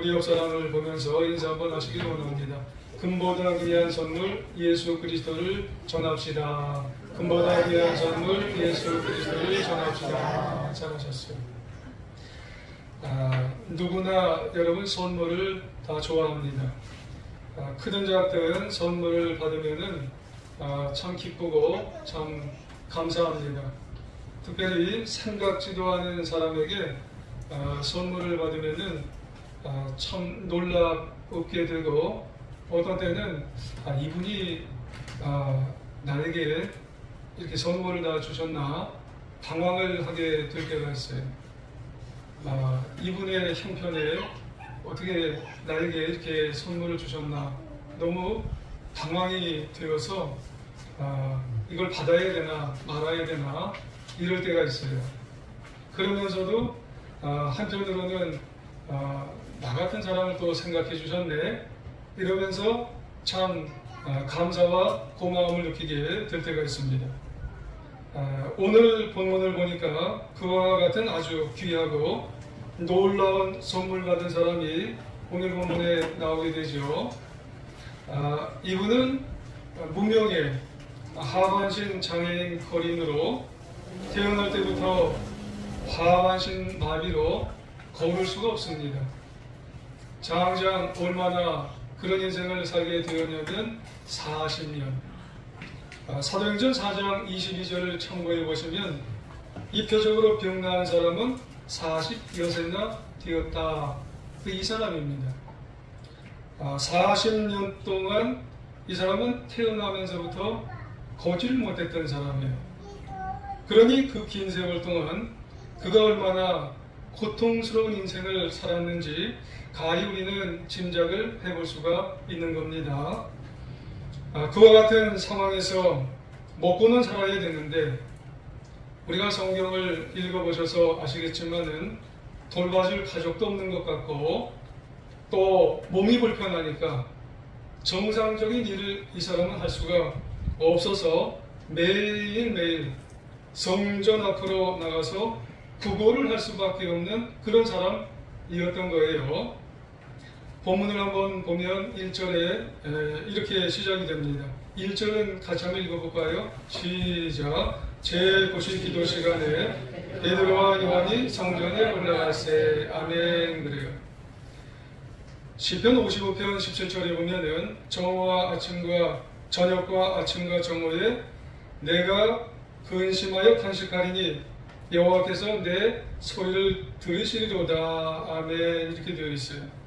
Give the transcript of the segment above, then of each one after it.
우리 옆 사람을 보면서 인사 한번 하시길 원합니다. 금보다 귀한 선물 예수 그리스도를 전합시다. 금보다 귀한 선물 예수 그리스도를 전합시다. 잘하셨어요. 누구나 여러분 선물을 다 좋아합니다. 크든 작든 선물을 받으면은 참 기쁘고 참 감사합니다. 특별히 생각지도 않은 사람에게 선물을 받으면은 참 놀랍게 되고, 어떤 때는 이분이 나에게 이렇게 선물을 다 주셨나 당황을 하게 될 때가 있어요. 이분의 형편에 어떻게 나에게 이렇게 선물을 주셨나 너무 당황이 되어서 이걸 받아야 되나 말아야 되나 이럴 때가 있어요. 그러면서도 한편으로는 나 같은 사람을 또 생각해 주셨네 이러면서 참 감사와 고마움을 느끼게 될 때가 있습니다. 오늘 본문을 보니까 그와 같은 아주 귀하고 놀라운 선물 받은 사람이 오늘 본문에 나오게 되죠. 이분은 무명의 하반신 장애인 거린으로 태어날 때부터 하반신 마비로 걸을 수가 없습니다. 장장 얼마나 그런 인생을 살게 되었냐면 40년. 사도행전 4장 22절을 참고해 보시면 입표적으로 병나은 사람은 40여세나 되었다. 이 사람입니다. 40년 동안 이 사람은 태어나면서부터 걷지를 못했던 사람이에요. 그러니 그 긴 세월 동안 그가 얼마나 고통스러운 인생을 살았는지 가히 우리는 짐작을 해볼 수가 있는 겁니다. 그와 같은 상황에서 먹고는 살아야 되는데, 우리가 성경을 읽어보셔서 아시겠지만은 돌봐줄 가족도 없는 것 같고, 또 몸이 불편하니까 정상적인 일을 이 사람은 할 수가 없어서 매일매일 성전 앞으로 나가서 구걸을 할 수밖에 없는 그런 사람이었던 거예요. 본문을 한번 보면 1절에 이렇게 시작이 됩니다. 1절은 같이 한번 읽어볼까요? 시작. 제9시 기도 시간에 베드로와 요한이 성전에 올라갈세. 아멘. 그래요. 시편 55편 17절에 보면은 정오와 아침과 저녁과 아침과 정오에 내가 근심하여 탄식하리니 여호와께서 내 소리를 들으시리로다. 아멘. 이렇게 되어 있어요.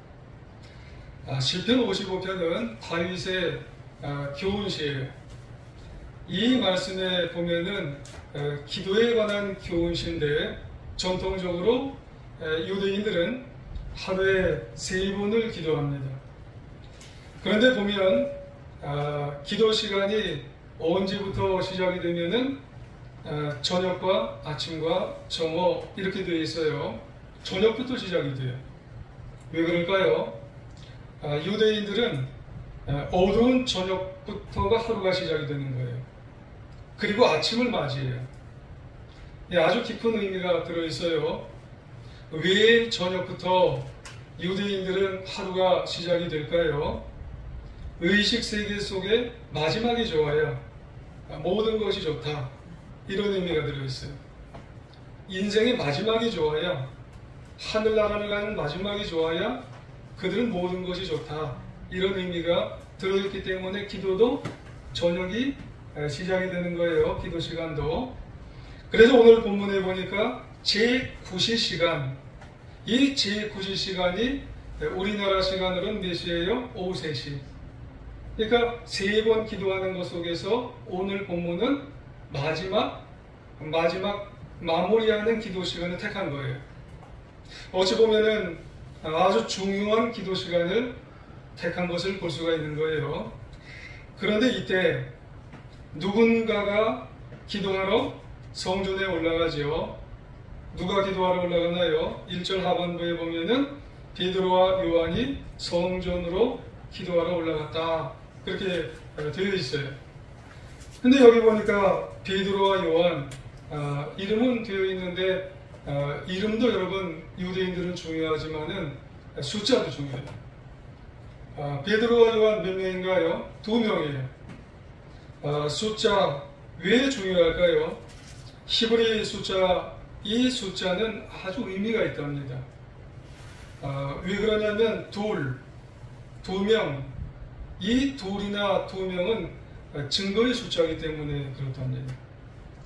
시편 55편은 다윗의 교훈시예요. 이 말씀에 보면은 기도에 관한 교훈시인데, 전통적으로 유대인들은 하루에 3번을 기도합니다. 그런데 보면 기도 시간이 언제부터 시작이 되면은 저녁과 아침과 정오 이렇게 되어 있어요. 저녁부터 시작이 돼요. 왜 그럴까요? 유대인들은 어두운 저녁부터가 하루가 시작이 되는 거예요. 그리고 아침을 맞이해요. 아주 깊은 의미가 들어있어요. 왜 저녁부터 유대인들은 하루가 시작이 될까요? 의식 세계 속에 마지막이 좋아야 모든 것이 좋다. 이런 의미가 들어있어요. 인생의 마지막이 좋아야, 하늘나라를 가는 마지막이 좋아야 그들은 모든 것이 좋다. 이런 의미가 들어있기 때문에 기도도 저녁이 시작이 되는 거예요. 기도 시간도. 그래서 오늘 본문에 보니까 제9시 시간, 이 제9시 시간이 우리나라 시간으로는 몇 시예요? 오후 3시. 그러니까 3번 기도하는 것 속에서 오늘 본문은 마지막 마무리하는 기도 시간을 택한 거예요. 어찌 보면은 아주 중요한 기도 시간을 택한 것을 볼 수가 있는 거예요. 그런데 이때 누군가가 기도하러 성전에 올라가죠. 누가 기도하러 올라가나요? 1절 하반부에 보면은 베드로와 요한이 성전으로 기도하러 올라갔다. 그렇게 되어 있어요. 근데 여기 보니까 베드로와 요한 이름은 되어 있는데 이름도 여러분 유대인들은 중요하지만은 숫자도 중요해요. 베드로와 요한 몇 명인가요? 2명이에요. 숫자 왜 중요할까요? 히브리 숫자, 이 숫자는 아주 의미가 있답니다. 왜 그러냐면 두 명, 이 둘이나 2명은 증거의 숫자이기 때문에 그렇답니다.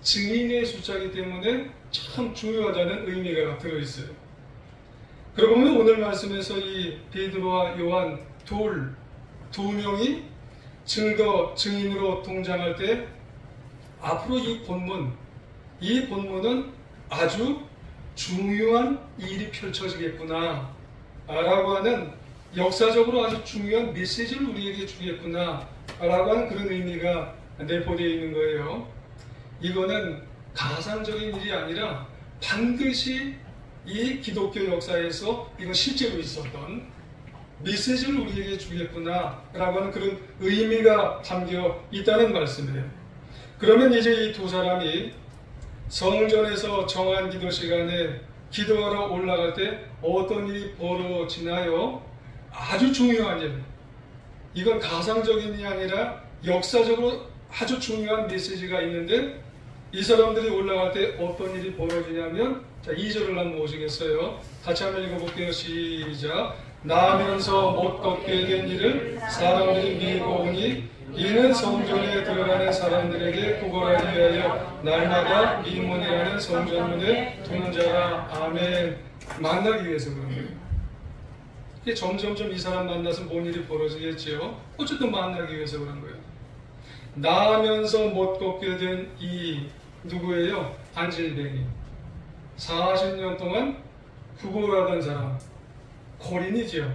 증인의 숫자이기 때문에 참 중요하다는 의미가 들어있어요. 그러고 보면 오늘 말씀에서 이 베드로와 요한 두 명이 증인으로 등장할 때 앞으로 이 본문은 아주 중요한 일이 펼쳐지겠구나 라고 하는, 역사적으로 아주 중요한 메시지를 우리에게 주겠구나 라고 하는 그런 의미가 내포되어 있는 거예요. 이거는 가상적인 일이 아니라 반드시 이 기독교 역사에서 이건 실제로 있었던 메시지를 우리에게 주겠구나 라고 하는 그런 의미가 담겨 있다는 말씀이에요. 그러면 이제 이 두 사람이 성전에서 정한 기도 시간에 기도하러 올라갈 때 어떤 일이 벌어지나요? 아주 중요한 일. 이건 가상적인 일이 아니라 역사적으로 아주 중요한 메시지가 있는데, 이 사람들이 올라갈 때 어떤 일이 벌어지냐면, 자, 2절을 한번 보시겠어요? 같이 한번 읽어볼게요. 시작. 나면서 못 걷게 된 일을 사람들이 밀고 오니 이는 성전에 들어가는 사람들에게 구걸하기 위하여 날마다 미문이라는 성전문에 두는 자라. 아멘. 만나기 위해서 그런 거예요. 이게 점점점 이 사람 만나서 뭔 일이 벌어지겠지요. 어쨌든 만나기 위해서 그런 거예요. 나면서 못 걷게 된 이 누구예요? 안질뱅이. 40년 동안 구걸하던 사람. 거린이지요.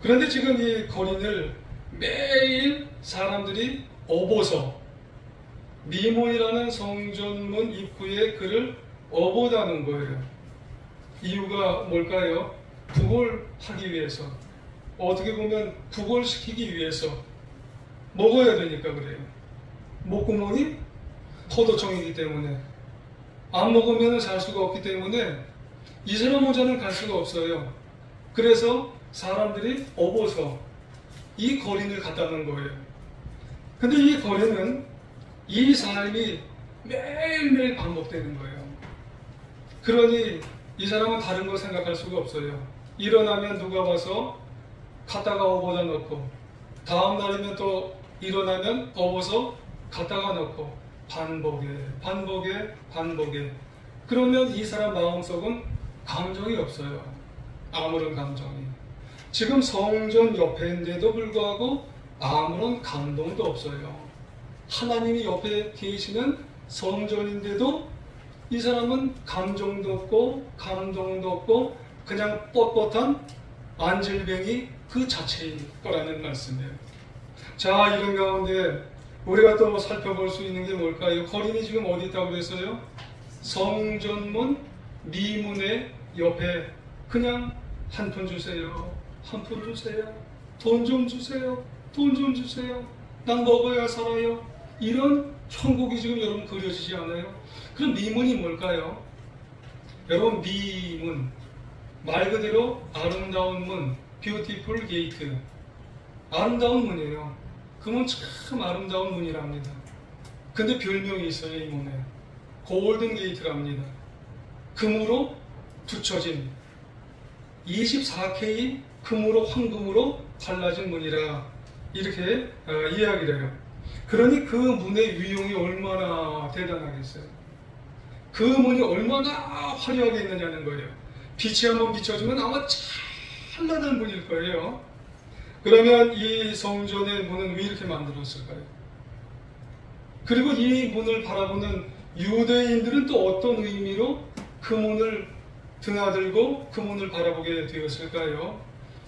그런데 지금 이 거린을 매일 사람들이 업어서 미문이라는 성전문 입구에 그를 업어다는 거예요. 이유가 뭘까요? 구걸하기 위해서. 어떻게 보면 구걸시키기 위해서. 먹어야 되니까 그래요. 목구멍이 포도청이기 때문에, 안 먹으면 살 수가 없기 때문에 이 사람 혼자는 갈 수가 없어요. 그래서 사람들이 업어서 이 거린을 갖다는 거예요. 근데 이 거린은 이 삶이 매일매일 반복되는 거예요. 그러니 이 사람은 다른 거 생각할 수가 없어요. 일어나면 누가 와서 갖다가 업어다 놓고, 다음 날이면 또 일어나면 업어서 갖다가 놓고, 반복에. 그러면 이 사람 마음속은 감정이 없어요. 아무런 감정이. 지금 성전 옆에인데도 불구하고 아무런 감동도 없어요. 하나님이 옆에 계시는 성전인데도 이 사람은 감정도 없고 감동도 없고 그냥 뻣뻣한 안질뱅이 그 자체일 거라는 말씀이에요. 자, 이런 가운데 우리가 또 살펴볼 수 있는 게 뭘까요? 거린이 지금 어디 있다고 그랬어요? 성전문 미문의 옆에 그냥 한 푼 주세요. 한 푼 주세요. 돈 좀 주세요. 돈 좀 주세요. 난 먹어야 살아요. 이런 천국이 지금 여러분 그려지지 않아요? 그럼 미문이 뭘까요? 여러분, 미문, 말 그대로 아름다운 문, beautiful gate. 아름다운 문이에요. 그 문 참 아름다운 문이랍니다. 근데 별명이 있어요. 이 문에 골든 게이트랍니다. 금으로 붙여진 24K 금으로 황금으로 갈라진 문이라 이렇게 이야기를 해요. 그러니 그 문의 위용이 얼마나 대단하겠어요. 그 문이 얼마나 화려하게 있느냐는 거예요. 빛이 한번 비춰주면 아마 찬란한 문일 거예요. 그러면 이 성전의 문은 왜 이렇게 만들었을까요? 그리고 이 문을 바라보는 유대인들은 또 어떤 의미로 그 문을 드나들고 그 문을 바라보게 되었을까요?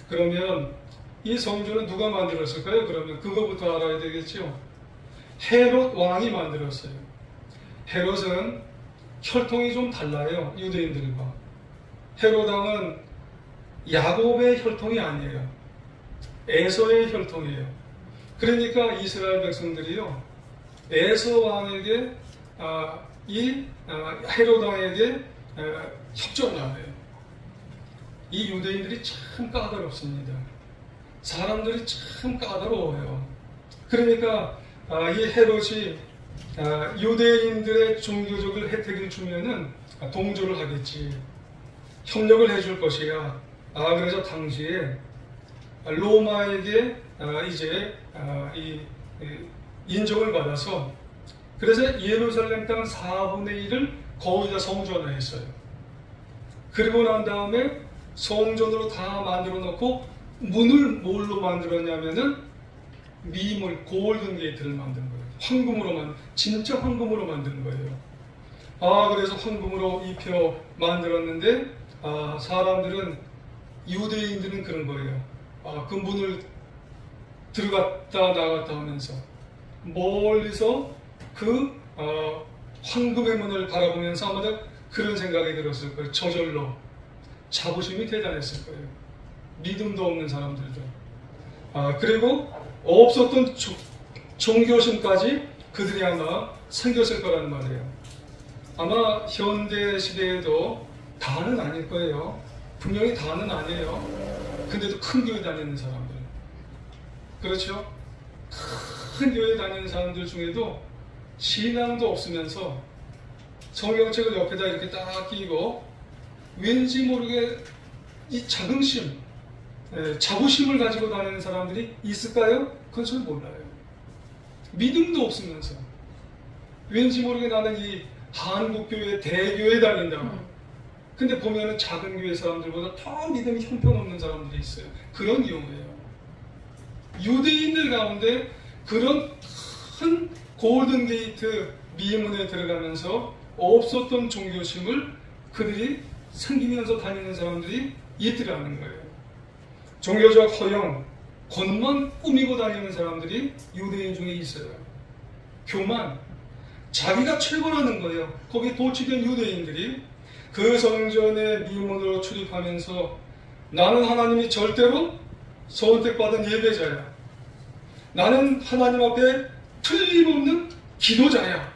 그러면 이 성전은 누가 만들었을까요? 그러면 그거부터 알아야 되겠죠. 헤롯 왕이 만들었어요. 헤롯은 혈통이 좀 달라요. 유대인들과. 헤롯 왕은 야곱의 혈통이 아니에요. 에서의 혈통이에요. 그러니까 이스라엘 백성들이요, 에서 왕에게 헤롯 왕에게 협조를 안 해요. 이 유대인들이 참 까다롭습니다. 사람들이 참 까다로워요. 그러니까 이 헤롯이 유대인들의 종교적인 혜택을 주면은 동조를 하겠지, 협력을 해줄 것이야. 그래서 당시에 로마에게 이제 인정을 받아서, 그래서 예루살렘 땅 4분의 1을 거의 다 성전화했어요. 그리고 난 다음에 성전으로 다 만들어 놓고 문을 뭘로 만들었냐면은 미물, 골든 게이트를 만든 거예요. 진짜 황금으로 만든 거예요. 그래서 황금으로 입혀 만들었는데, 사람들은, 유대인들은 그런 거예요. 그 문을 들어갔다 나갔다 하면서 멀리서 그 황금의 문을 바라보면서 아마도 그런 생각이 들었을 거예요. 저절로 자부심이 대단했을 거예요. 믿음도 없는 사람들도. 그리고 없었던 종교심까지 그들이 아마 생겼을 거란 말이에요. 아마 현대 시대에도 다는 아닐 거예요. 분명히 다는 아니에요. 근데도 큰 교회 다니는 사람들, 그렇죠? 큰 교회 다니는 사람들 중에도 신앙도 없으면서 성경책을 옆에다 이렇게 딱 끼고 왠지 모르게 이 자긍심, 자부심을 가지고 다니는 사람들이 있을까요? 그건 잘 몰라요. 믿음도 없으면서 왠지 모르게 나는 이 한국교회 대교회 다닌다. 근데 보면은 작은 교회 사람들보다 더 믿음이 형편없는 사람들이 있어요. 그런 경우예요. 유대인들 가운데 그런 큰 골든 게이트 미문에 들어가면서 없었던 종교심을 그들이 생기면서 다니는 사람들이 있더라는 거예요. 종교적 허영, 겉만 꾸미고 다니는 사람들이 유대인 중에 있어요. 교만, 자기가 최고라는 거예요. 거기에 도취된 유대인들이 그 성전의 미문으로 출입하면서 나는 하나님이 절대로 선택받은 예배자야. 나는 하나님 앞에 틀림없는 기도자야.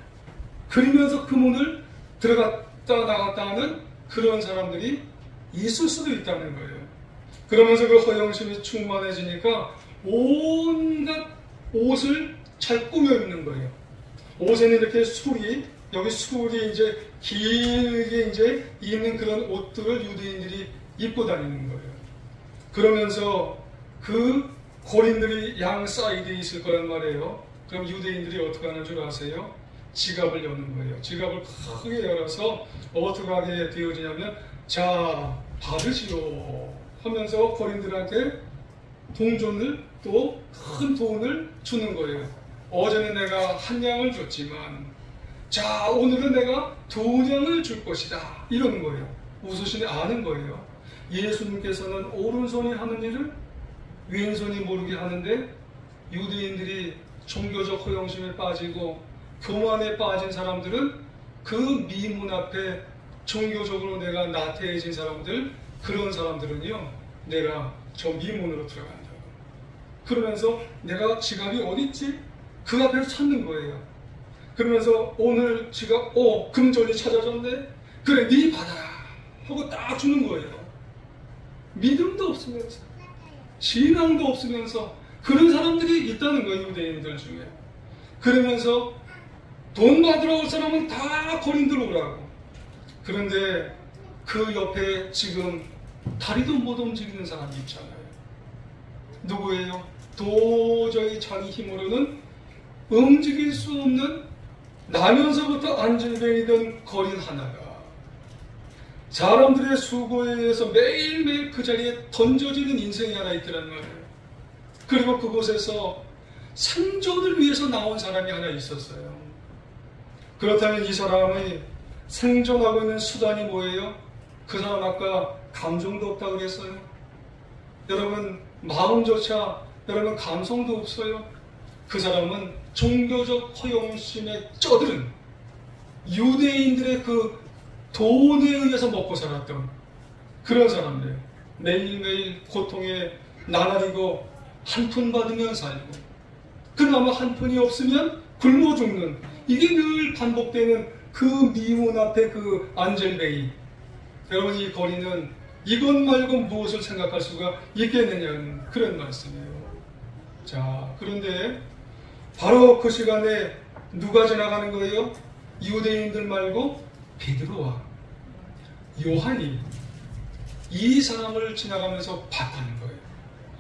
그러면서 그 문을 들어갔다 나갔다 하는 그런 사람들이 있을 수도 있다는 거예요. 그러면서 그 허영심이 충만해지니까 온갖 옷을 잘 꾸며 입는 거예요. 옷에는 이렇게 여기 술이 이제 길게 이제 입는 그런 옷들을 유대인들이 입고 다니는 거예요. 그러면서 그 고린들이 양 사이드에 있을 거란 말이에요. 그럼 유대인들이 어떻게 하는 줄 아세요? 지갑을 여는 거예요. 지갑을 크게 열어서 어떻게 하게 되어지냐면, 자, 받으시오 하면서 고린들한테 동전을, 또 큰 돈을 주는 거예요. 어제는 내가 한 양을 줬지만 자, 오늘은 내가 2냥을 줄 것이다. 이러는 거예요. 웃으시니 아는 거예요. 예수님께서는 오른손이 하는 일을 왼손이 모르게 하는데, 유대인들이 종교적 허영심에 빠지고 교만에 빠진 사람들은 그 미문 앞에 종교적으로 내가 나태해진 사람들, 그런 사람들은요, 내가 저 미문으로 들어간다. 그러면서 내가 지갑이 어딨지? 그 앞에서 찾는 거예요. 그러면서 오늘 지갑, 금전이 찾아졌네? 그래, 네 받아라 하고 딱 주는 거예요. 믿음도 없으면서, 신앙도 없으면서 그런 사람들이 있다는 거예요, 유대인들 중에. 그러면서 돈 받으러 올 사람은 다 고린들 오라고. 그런데 그 옆에 지금 다리도 못 움직이는 사람이 있잖아요. 누구예요? 도저히 자기 힘으로는 움직일 수 없는, 나면서부터 안질뱅이던 거린 하나가 사람들의 수고에 의해서 매일매일 그 자리에 던져지는 인생이 하나 있더란 말이에요. 그리고 그곳에서 생존을 위해서 나온 사람이 하나 있었어요. 그렇다면 이 사람의 생존하고 있는 수단이 뭐예요? 그 사람 아까 감정도 없다고 그랬어요. 여러분, 마음조차, 여러분 감성도 없어요. 그 사람은 종교적 허영심에 쩌들은 유대인들의 그 돈에 의해서 먹고 살았던 그런 사람들. 매일매일 고통에 나날이고 한 푼 받으면 살고, 그나마 한 푼이 없으면 굶어 죽는, 이게 늘 반복되는 그 미운 앞에 그 안젤베이. 여러분, 이 거리는 이것 말고 무엇을 생각할 수가 있겠느냐는 그런 말씀이에요. 자, 그런데 바로 그 시간에 누가 지나가는 거예요? 유대인들 말고 베드로와 요한이 이 사람을 지나가면서 봤다는 거예요.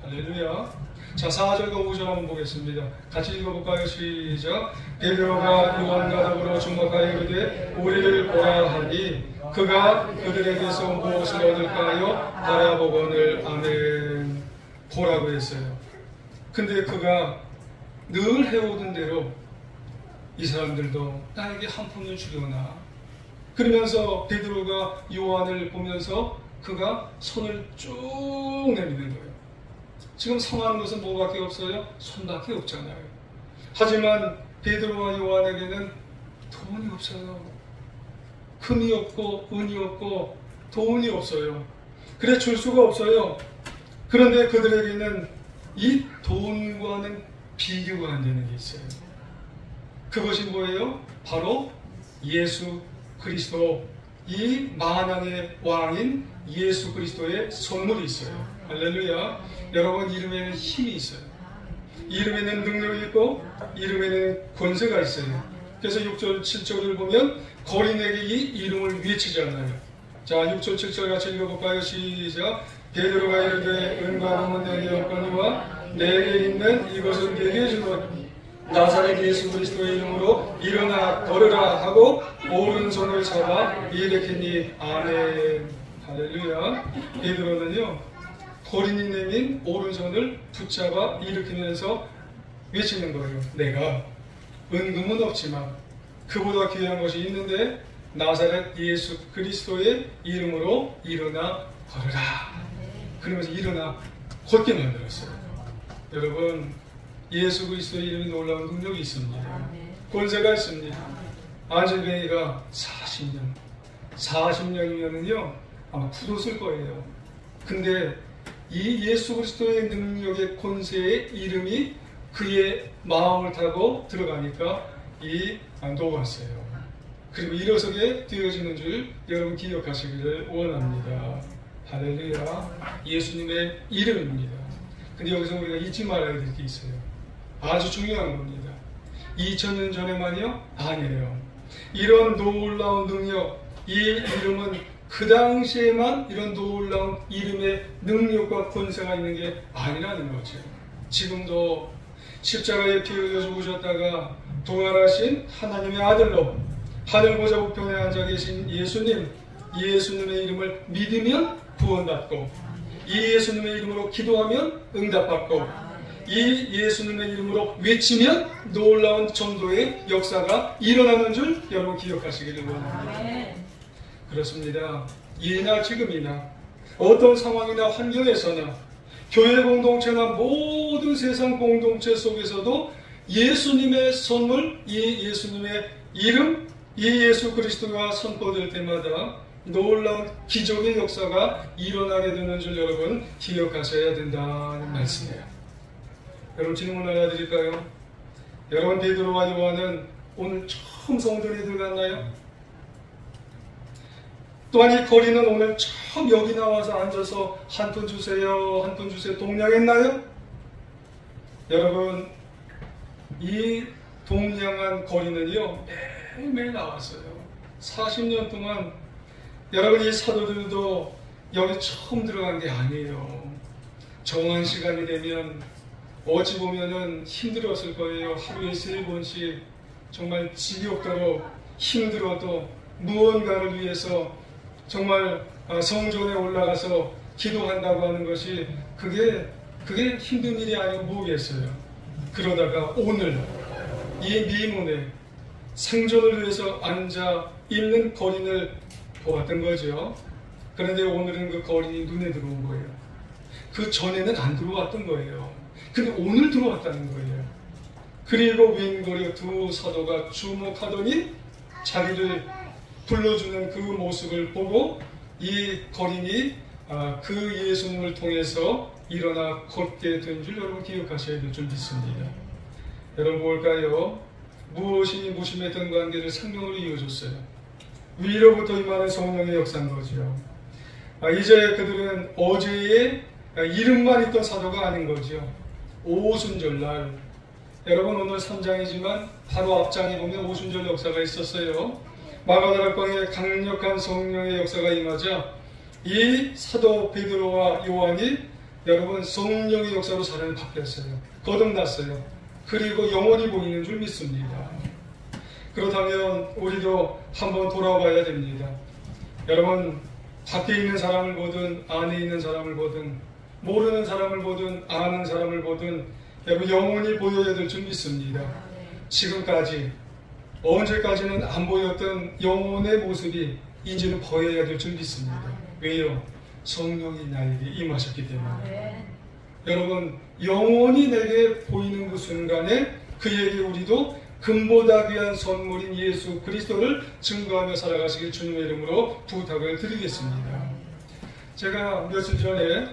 할렐루야. 자, 4절과 5절 한번 보겠습니다. 같이 읽어볼까요? 시작. 베드로가 요한과 더불어 주목하여 이르되 우리를 보라 하니 그가 그들에게서 무엇을 얻을까요? 바라보거늘. 아멘. 보라고 했어요. 근데 그가 늘 해오던 대로 이 사람들도 나에게 한 푼을 주려나. 그러면서 베드로가 요한을 보면서 그가 손을 쭉 내미는 거예요. 지금 성하는 것은 뭐밖에 없어요? 손밖에 없잖아요. 하지만 베드로와 요한에게는 돈이 없어요. 금이 없고 은이 없고 돈이 없어요. 그래 줄 수가 없어요. 그런데 그들에게는 이 돈과는 비교가 안 되는 게 있어요. 그것이 뭐예요? 바로 예수 그리스도, 이 만왕의 왕인 예수 그리스도의 선물이 있어요. 할렐루야. 여러분, 이름에는 힘이 있어요. 이름에는 능력이 있고 이름에는 권세가 있어요. 그래서 6절 7절을 보면 거린에게 이 이름을 외치잖아요. 자, 6절 7절 같이 읽어볼까요? 시작. 베드로가 이르되 은과 금은 내게 없거니와 내게 있는 이것은 내게 주노니 나사렛 예수 그리스도의 이름으로 일어나 걸으라 하고 오른손을 잡아 일으키니. 아멘. 할렐루야. 베드로는요 거린이 내민 오른손을 붙잡아 일으키면서 외치는 거예요. 내가 은금은 없지만 그보다 귀한 것이 있는데 나사렛 예수 그리스도의 이름으로 일어나 걸으라. 그러면서 일어나 걷게 만들었어요. 여러분, 예수 그리스도의 이름이 놀라운 능력이 있습니다. 권세가 있습니다. 안질뱅이가 40년이면은요 아마 굳었을 거예요. 근데 이 예수 그리스도의 능력의 권세의 이름이 그의 마음을 타고 들어가니까 이 녹았어요. 그리고 일어서게 되어지는 줄 여러분 기억하시기를 원합니다. 할렐루야. 예수님의 이름입니다. 근데 여기서 우리가 잊지 말아야 될 게 있어요. 아주 중요한 겁니다. 2000년 전에만요? 아니에요. 이런 놀라운 능력, 이 이름은 그 당시에만 이런 놀라운 이름의 능력과 권세가 있는 게 아니라는 거죠. 지금도 십자가에 피 흘려 죽으셨다가 부활하신 하나님의 아들로 하늘 보좌 우편에 앉아 계신 예수님, 예수님의 이름을 믿으면 구원받고, 이 예수님의 이름으로 기도하면 응답받고, 이 예수님의 이름으로 외치면 놀라운 전도의 역사가 일어나는 줄 여러분 기억하시기를 원합니다. 그렇습니다. 이나 지금이나 어떤 상황이나 환경에서나 교회 공동체나 모든 세상 공동체 속에서도 예수님의 선물, 이 예수님의 이름, 이 예수 그리스도가 선포될 때마다 놀라운 기적의 역사가 일어나게 되는 줄 여러분 기억하셔야 된다는 말씀이에요. 여러분, 질문 하나 드릴까요? 여러분, 베드로와 요한은 오늘 처음 성전에 들어갔나요? 또한 이 거리는 오늘 처음 여기 나와서 앉아서 한 푼 주세요, 한 푼 주세요 동냥했나요? 여러분, 이 동냥한 거리는요 매일매일 나왔어요. 40년 동안. 여러분, 이 사도들도 여기 처음 들어간 게 아니에요. 정한 시간이 되면 어찌 보면은 힘들었을 거예요. 하루에 3번씩 정말 지겹도록 힘들어도 무언가를 위해서 정말 성전에 올라가서 기도한다고 하는 것이 그게 힘든 일이 아니고 뭐겠어요. 그러다가 오늘 이 미문에 생존을 위해서 앉아 있는 거린을 보았던 거죠. 그런데 오늘은 그 거린이 눈에 들어온 거예요. 그 전에는 안 들어왔던 거예요. 근데 오늘 들어왔다는 거예요. 그리고 윙거려 두 사도가 주목하더니 자기를 불러주는 그 모습을 보고 이 거린이 그 예수님을 통해서 일어나 걷게 된 줄 여러분 기억하셔야 될 줄 믿습니다. 여러분, 뭘까요? 무엇이 무심했던 관계를 생명으로 이어줬어요. 위로부터 임하는 성령의 역사인 거죠. 이제 그들은 어제의 이름만 있던 사도가 아닌 거죠. 오순절날, 여러분 오늘 3장이지만 바로 앞장에 보면 오순절 역사가 있었어요. 마가다락방에 강력한 성령의 역사가 임하자 이 사도 베드로와 요한이 여러분 성령의 역사로 사람이 바뀌었어요. 거듭났어요. 그리고 영원히 보이는 줄 믿습니다. 그렇다면 우리도 한번 돌아봐야 됩니다. 여러분, 밖에 있는 사람을 보든 안에 있는 사람을 보든 모르는 사람을 보든 아는 사람을 보든 여러분 영원히 보여야 될 줄 믿습니다. 지금까지 언제까지는 안 보였던 영혼의 모습이 이제는 보여야 될 줄 믿습니다. 왜요? 성령이 나에게 임하셨기 때문에. 여러분, 영원히 내게 보이는 그 순간에 그에게 우리도 금보다 귀한 선물인 예수 그리스도를 증거하며 살아가시길 주님의 이름으로 부탁을 드리겠습니다. 제가 며칠 전에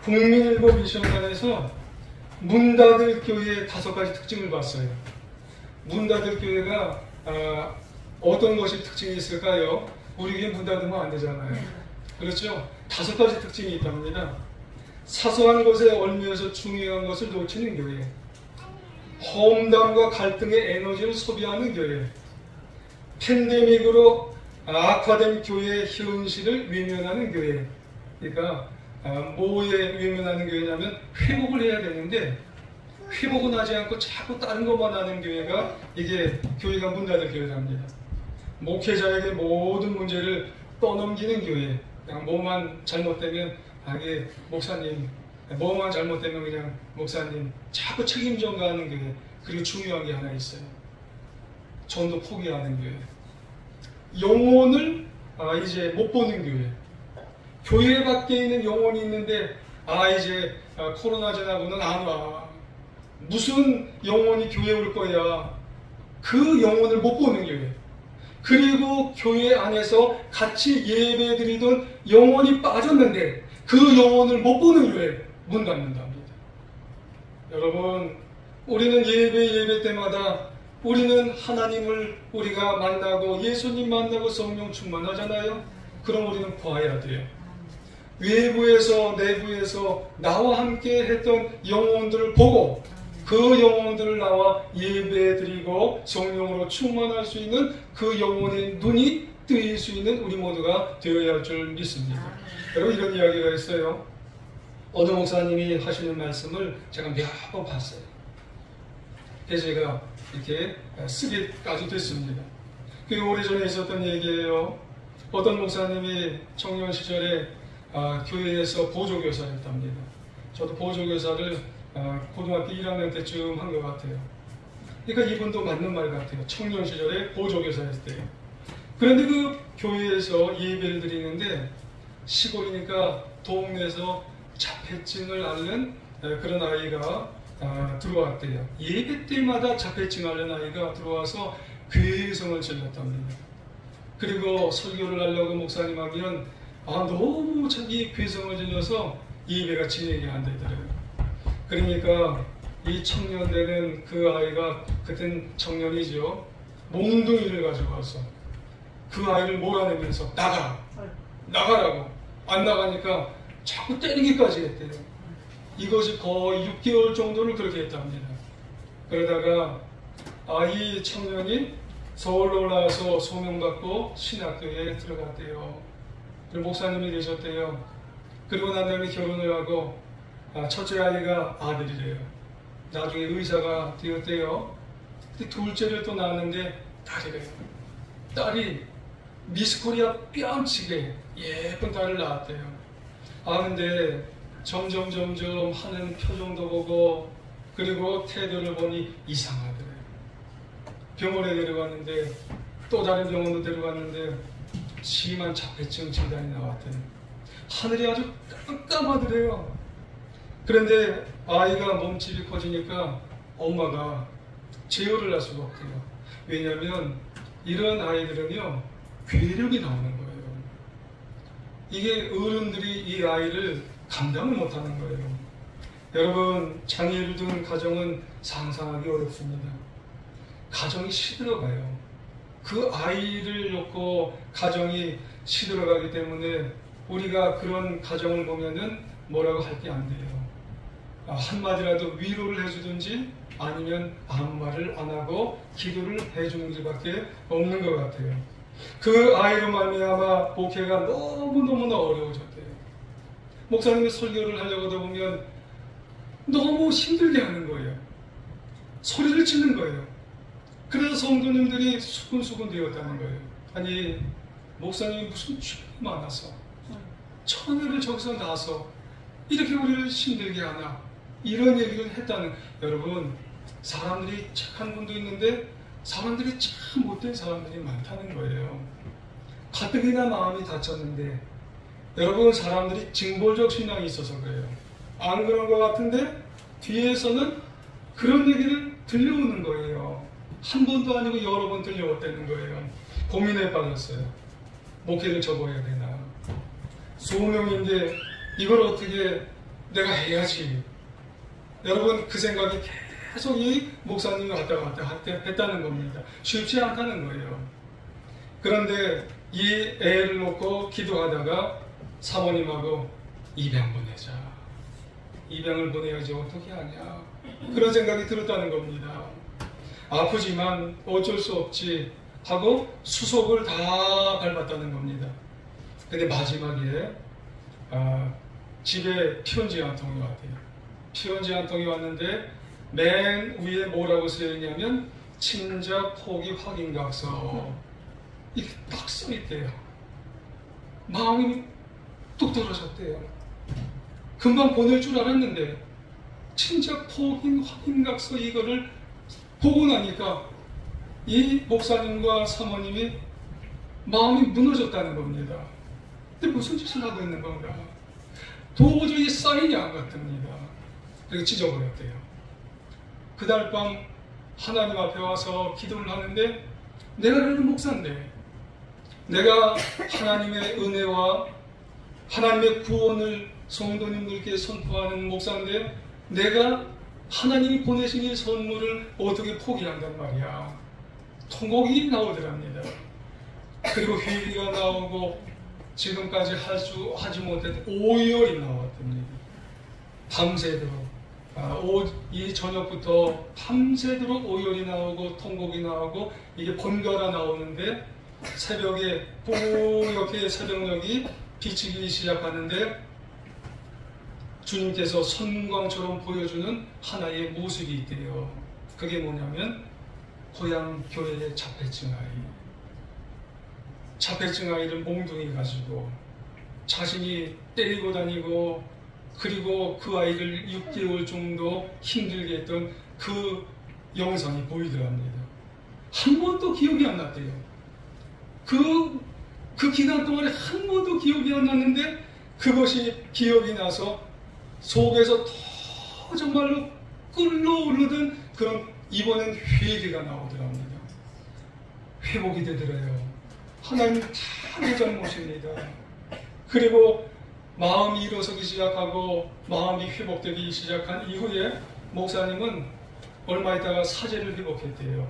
국민일보 미션단에서 문 닫을 교회의 5가지 특징을 봤어요. 문 닫을 교회가 어떤 것이 특징이 있을까요? 우리 교회 문 닫으면 안 되잖아요. 그렇죠? 5가지 특징이 있답니다. 사소한 것에 얽매여서 중요한 것을 놓치는 교회, 험담과 갈등의 에너지를 소비하는 교회, 팬데믹으로 악화된 교회의 현실을 외면하는 교회. 그러니까 뭐에 외면하는 교회냐면 회복을 해야 되는데 회복은 하지 않고 자꾸 다른 것만 하는 교회가 이게 교회가 문 닫을 교회랍니다. 목회자에게 모든 문제를 떠넘기는 교회. 그냥 뭐만 잘못되면 이게 목사님, 뭐만 잘못되면 그냥 목사님, 자꾸 책임 전가하는 교회. 그리고 중요한 게 하나 있어요. 전도 포기하는 교회. 영혼을 이제 못 보는 교회. 교회 밖에 있는 영혼이 있는데 이제 코로나 지나고는 안 와. 무슨 영혼이 교회에 올 거야. 그 영혼을 못 보는 교회. 그리고 교회 안에서 같이 예배 드리던 영혼이 빠졌는데 그 영혼을 못 보는 교회 문 닫는답니다. 여러분, 우리는 예배 때마다 우리는 하나님을 우리가 만나고 예수님 만나고 성령 충만하잖아요. 그럼 우리는 봐야 돼요. 외부에서 내부에서 나와 함께 했던 영혼들을 보고 그 영혼들을 나와 예배드리고 성령으로 충만할 수 있는 그 영혼의 눈이 뜨일 수 있는 우리 모두가 되어야 할 줄 믿습니다. 여러분, 이런 이야기가 있어요. 어느 목사님이 하시는 말씀을 제가 몇 번 봤어요. 그래서 제가 이렇게 쓰기까지 됐습니다. 그게 오래전에 있었던 얘기예요. 어떤 목사님이 청년 시절에 교회에서 보조교사였답니다. 저도 보조교사를 고등학교 1학년 때쯤 한 것 같아요. 그러니까 이분도 맞는 말 같아요. 청년 시절에 보조교사였을 때요. 그런데 그 교회에서 예배를 드리는데 시골이니까 동네에서 자폐증을 앓는 그런 아이가 들어왔대요. 예배 때마다 자폐증 앓는 아이가 들어와서 괴성을 질렀답니다. 그리고 설교를 하려고 목사님 하면 너무 자기 괴성을 질러서 예배가 진행이 안 되더라고요. 그러니까 이 청년들은 그 아이가 그땐 청년이죠. 몽둥이를 가지고 와서 그 아이를 몰아내면서 나가라고 안 나가니까 자꾸 때리기까지 했대요. 이것이 거의 6개월 정도를 그렇게 했답니다. 그러다가 이 청년이 서울로 올라와서 소명받고 신학교에 들어갔대요. 그리고 목사님이 되셨대요. 그리고 난 다음에 결혼을 하고 첫째 아이가 아들이래요. 나중에 의사가 되었대요. 둘째를 또 낳았는데 딸이래요. 딸이 미스코리아 뺨치게 예쁜 딸을 낳았대요. 근데 점점 하는 표정도 보고 그리고 태도를 보니 이상하더래요. 병원에 데려갔는데 또 다른 병원도 데려갔는데 심한 자폐증 진단이 나왔대요. 하늘이 아주 깜깜하더래요. 그런데 아이가 몸집이 커지니까 엄마가 제어를 할 수가 없대요. 왜냐하면 이런 아이들은요, 괴력이 나오는 거예요. 이게 어른들이 이 아이를 감당을 못하는 거예요. 여러분, 장애를 둔 가정은 상상하기 어렵습니다. 가정이 시들어가요. 그 아이를 놓고 가정이 시들어가기 때문에 우리가 그런 가정을 보면은 뭐라고 할 게 안 돼요. 한마디라도 위로를 해주든지 아니면 아무 말을 안 하고 기도를 해주는 수밖에 없는 것 같아요. 그 아이로 말미암아 목회가 너무너무나 어려워졌대요. 목사님이 설교를 하려고 하다 보면 너무 힘들게 하는 거예요. 소리를 치는 거예요. 그래서 성도님들이 수근수근 되었다는 거예요. 아니, 목사님이 무슨 죄가 많아서 천일을 저기서 나서 이렇게 우리를 힘들게 하나, 이런 얘기를 했다는. 여러분, 사람들이 착한 분도 있는데 사람들이 참 못된 사람들이 많다는 거예요. 가뜩이나 마음이 다쳤는데, 여러분, 사람들이 징벌적 신앙이 있어서 그래요. 안 그런 것 같은데 뒤에서는 그런 얘기를 들려오는 거예요. 한 번도 아니고 여러 번 들려왔다는 거예요. 고민에 빠졌어요. 목회를 접어야 되나, 소명인데 이걸 어떻게 내가 해야지. 여러분, 그 생각이 계속 이 목사님이 왔다 갔다 했다는 겁니다. 쉽지 않다는 거예요. 그런데 이 애를 놓고 기도하다가 사모님하고 입양 보내자. 입양을 보내야지 어떻게 하냐. 그런 생각이 들었다는 겁니다. 아프지만 어쩔 수 없지 하고 수속을 다 밟았다는 겁니다. 근데 마지막에 집에 편지 한 통이 왔대요. 편지 한 통이 왔는데 맨 위에 뭐라고 쓰여있냐면 친자 포기 확인각서, 이렇게 딱 써있대요. 마음이 뚝 떨어졌대요. 금방 보낼 줄 알았는데 친자 포기 확인각서 이거를 보고 나니까 이 목사님과 사모님이 마음이 무너졌다는 겁니다. 근데 무슨 짓을 하고 있는 건가? 도저히 사인이 안 같습니다. 그래서 찢어버렸대요. 그날 밤 하나님 앞에 와서 기도를 하는데, 내가 그래도 목사인데, 내가 하나님의 은혜와 하나님의 구원을 성도님들께 선포하는 목사인데, 내가 하나님이 보내신 이 선물을 어떻게 포기한단 말이야. 통곡이 나오더랍니다. 그리고 회개가 나오고 지금까지 하지 못했던 오열이 나왔답니다. 밤새도록 이 저녁부터 밤새도록 오열이 나오고 통곡이 나오고 이게 번갈아 나오는데, 새벽에 뿌옇게 새벽녘이 비치기 시작하는데 주님께서 선광처럼 보여주는 하나의 모습이 있대요. 그게 뭐냐면 고향 교회의 자폐증 아이. 자폐증 아이를 몽둥이 가지고 자신이 때리고 다니고, 그리고 그 아이를 6개월 정도 힘들게 했던 그 영상이 보이더랍니다. 한 번도 기억이 안 났대요. 그 기간 동안에 한 번도 기억이 안 났는데, 그것이 기억이 나서 속에서 더 정말로 끓어오르던 그런, 이번엔 회개가 나오더랍니다. 회복이 되더래요. 하나님 다 내 잘못입니다. 그리고 마음이 일어서기 시작하고 마음이 회복되기 시작한 이후에 목사님은 얼마 있다가 사제를 회복했대요.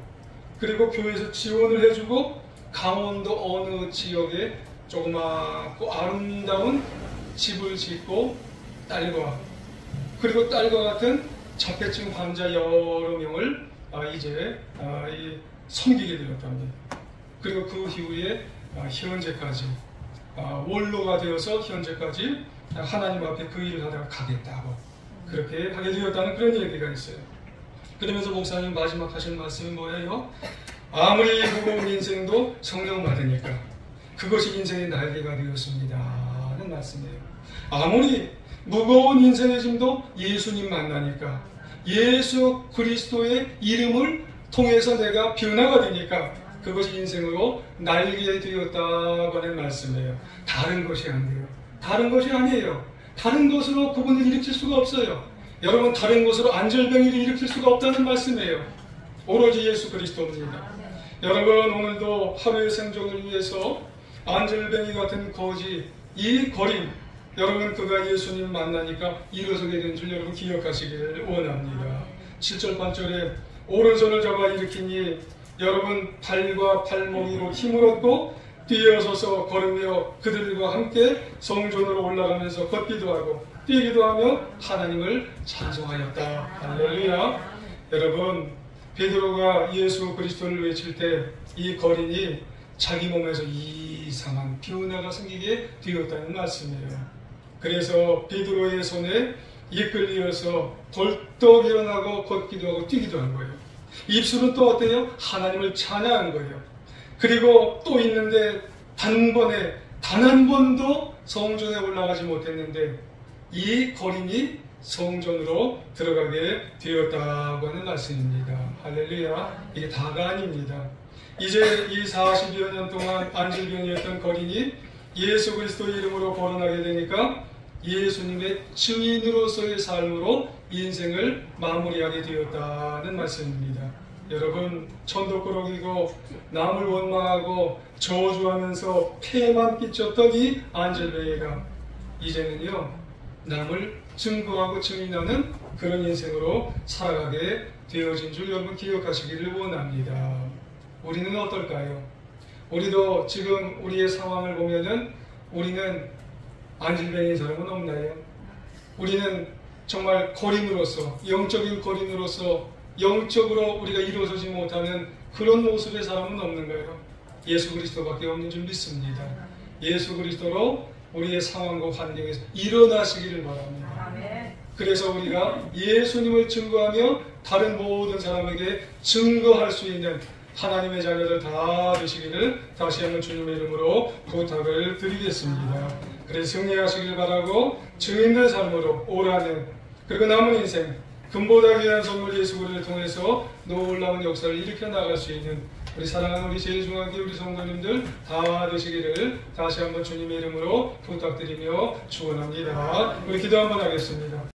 그리고 교회에서 지원을 해주고 강원도 어느 지역에 조그맣고 아름다운 집을 짓고 그리고 딸과 같은 자폐증 환자 여러 명을 이제 섬기게 되었답니다. 그리고 그 이후에 현재까지 원로가 되어서 현재까지 하나님 앞에 그 일을 하다가 가겠다고 그렇게 하게 되었다는 그런 얘기가 있어요. 그러면서 목사님 마지막 하신 말씀이 뭐예요? 아무리 무거운 인생도 성령 받으니까 그것이 인생의 날개가 되었습니다 하는 말씀이에요. 아무리 무거운 인생의 짐도 예수님 만나니까, 예수 그리스도의 이름을 통해서 내가 변화가 되니까 그것이 인생으로 날게 되었다고 하는 말씀이에요. 다른 것이 아니에요. 다른 것이 아니에요. 다른 것으로 그분을 일으킬 수가 없어요. 여러분, 다른 것으로 안절병이를 일으킬 수가 없다는 말씀이에요. 오로지 예수 그리스도입니다. 여러분, 오늘도 하루의 생존을 위해서 안절병이 같은 거지, 이 거림, 여러분 그가 예수님 만나니까 일어서게 된 줄 여러분 기억하시길 원합니다. 7절 8절에 오른손을 잡아 일으키니 여러분 발과 발목이로 힘을 얻고 뛰어서서 걸으며 그들과 함께 성전으로 올라가면서 걷기도 하고 뛰기도 하며 하나님을 찬송하였다. 할렐루야. 여러분, 베드로가 예수 그리스도를 외칠 때 이 거린이 자기 몸에서 이상한 변화가 생기게 되었다는 말씀이에요. 그래서 베드로의 손에 이끌리어서 벌떡 일어나고 걷기도 하고 뛰기도 한 거예요. 입술은 또 어때요? 하나님을 찬양한 거예요. 그리고 또 있는데 단번에 단 한 번도 성전에 올라가지 못했는데 이 거린이 성전으로 들어가게 되었다고 하는 말씀입니다. 할렐루야. 이게 다가 아닙니다. 이제 이 40여 년 동안 안질병이었던 거린이 예수 그리스도의 이름으로 거론하게 되니까 예수님의 증인으로서의 삶으로 인생을 마무리하게 되었다는 말씀입니다. 여러분, 천도꾸러기고 남을 원망하고 저주하면서 폐만 끼쳤던 이 안젤베이가 이제는요 남을 증거하고 증인하는 그런 인생으로 살아가게 되어진 줄 여러분 기억하시기를 원합니다. 우리는 어떨까요? 우리도 지금 우리의 상황을 보면은 우리는 안질병인 사람은 없나요? 우리는 정말 거린으로서, 영적인 거린으로서 영적으로 우리가 일어서지 못하는 그런 모습의 사람은 없는가요? 예수 그리스도밖에 없는 줄 믿습니다. 예수 그리스도로 우리의 상황과 환경에서 일어나시기를 바랍니다. 그래서 우리가 예수님을 증거하며 다른 모든 사람에게 증거할 수 있는 하나님의 자녀들 다 되시기를 다시 한번 주님의 이름으로 부탁을 드리겠습니다. 그래서 승리하시길 바라고 증인된 삶으로 오라는 그리고 남은 인생 금보다 귀한 선물 예수 그리스도를 통해서 놀라운 역사를 일으켜 나갈 수 있는 우리 사랑하는 우리 제일 중앙교회 우리 성도님들 다 되시기를 다시 한번 주님의 이름으로 부탁드리며 축원합니다. 우리 기도 한번 하겠습니다.